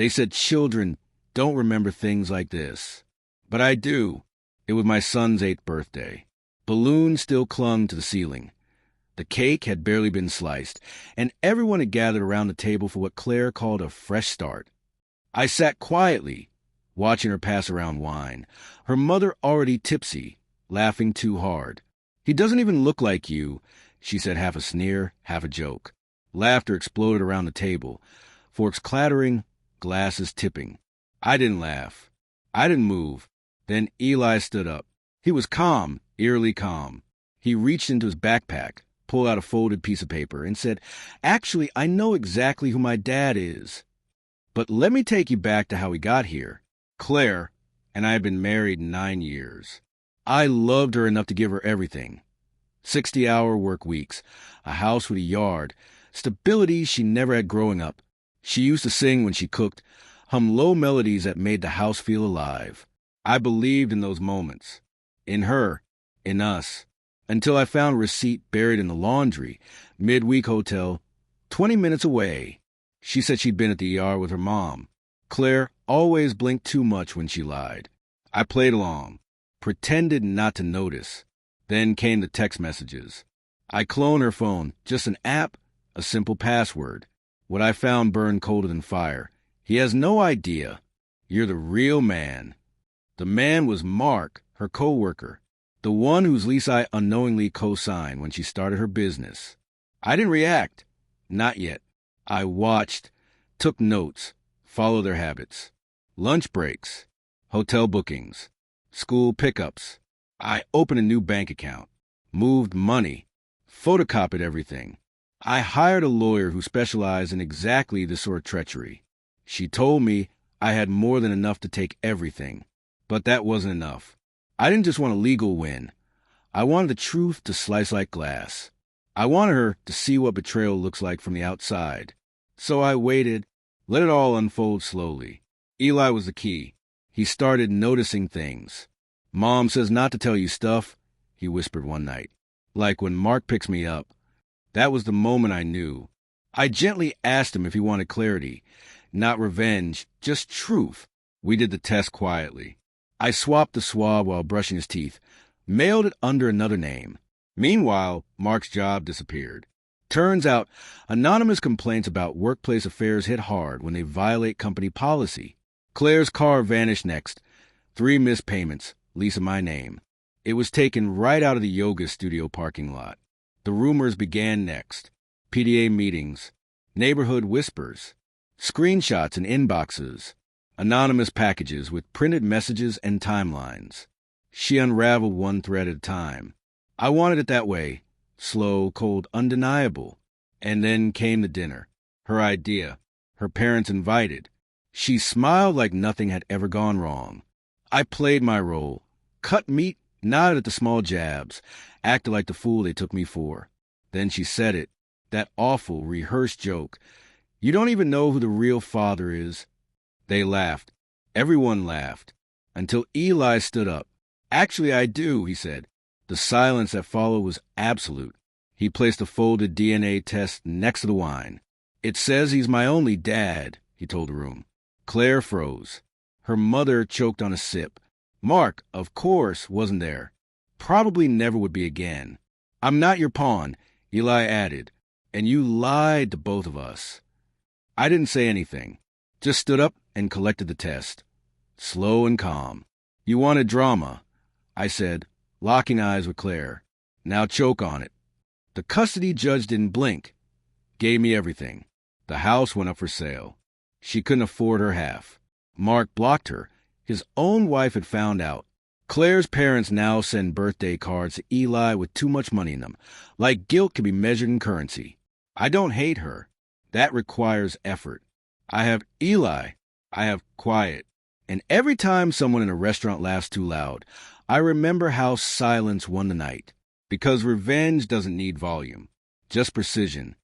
They said children don't remember things like this. But I do. It was my son's 8th birthday. Balloons still clung to the ceiling. The cake had barely been sliced, and everyone had gathered around the table for what Claire called a fresh start. I sat quietly, watching her pass around wine, her mother already tipsy, laughing too hard. "He doesn't even look like you," she said, half a sneer, half a joke. Laughter exploded around the table, forks clattering, glasses tipping. I didn't laugh. I didn't move. Then Eli stood up. He was calm, eerily calm. He reached into his backpack, pulled out a folded piece of paper, and said, "Actually, I know exactly who my dad is. But let me take you back to how we got here. Claire and I had been married 9 years. I loved her enough to give her everything. 60-hour work weeks, a house with a yard, stability she never had growing up. She used to sing when she cooked, hum low melodies that made the house feel alive. I believed in those moments. In her, in us. Until I found a receipt buried in the laundry, midweek hotel, 20 minutes away. She said she'd been at the ER with her mom. Claire always blinked too much when she lied. I played along, pretended not to notice. Then came the text messages. I cloned her phone, just an app, a simple password. What I found burned colder than fire. He has no idea. You're the real man. The man was Mark, her co-worker, the one whose lease I unknowingly co-signed when she started her business. I didn't react. Not yet. I watched, took notes, followed their habits. Lunch breaks, hotel bookings, school pickups. I opened a new bank account, moved money, photocopied everything. I hired a lawyer who specialized in exactly this sort of treachery. She told me I had more than enough to take everything. But that wasn't enough. I didn't just want a legal win. I wanted the truth to slice like glass. I wanted her to see what betrayal looks like from the outside. So I waited, let it all unfold slowly. Eli was the key. He started noticing things. "Mom says not to tell you stuff," he whispered one night. "Like when Mark picks me up." That was the moment I knew. I gently asked him if he wanted clarity. Not revenge, just truth. We did the test quietly. I swapped the swab while brushing his teeth, mailed it under another name. Meanwhile, Mark's job disappeared. Turns out, anonymous complaints about workplace affairs hit hard when they violate company policy. Claire's car vanished next. 3 missed payments, lease in my name. It was taken right out of the yoga studio parking lot. The rumors began next. PDA meetings, neighborhood whispers, screenshots and inboxes, anonymous packages with printed messages and timelines. She unraveled one thread at a time. I wanted it that way, slow, cold, undeniable. And then came the dinner. Her idea. Her parents invited. She smiled like nothing had ever gone wrong. I played my role. Cut meat, nodded at the small jabs, acted like the fool they took me for. Then she said it. That awful, rehearsed joke. "You don't even know who the real father is." They laughed. Everyone laughed. Until Eli stood up. "Actually, I do," he said. The silence that followed was absolute. He placed a folded DNA test next to the wine. "It says he's my only dad," he told the room. Claire froze. Her mother choked on a sip. Mark, of course, wasn't there. Probably never would be again. "I'm not your pawn," Eli added. "And you lied to both of us." I didn't say anything. Just stood up and collected the test. Slow and calm. "You wanted drama," I said, locking eyes with Claire. "Now choke on it." The custody judge didn't blink. Gave me everything. The house went up for sale. She couldn't afford her half. Mark blocked her. His own wife had found out. Claire's parents now send birthday cards to Eli with too much money in them, like guilt can be measured in currency. I don't hate her. That requires effort. I have Eli. I have quiet. And every time someone in a restaurant laughs too loud, I remember how silence won the night. Because revenge doesn't need volume, just precision.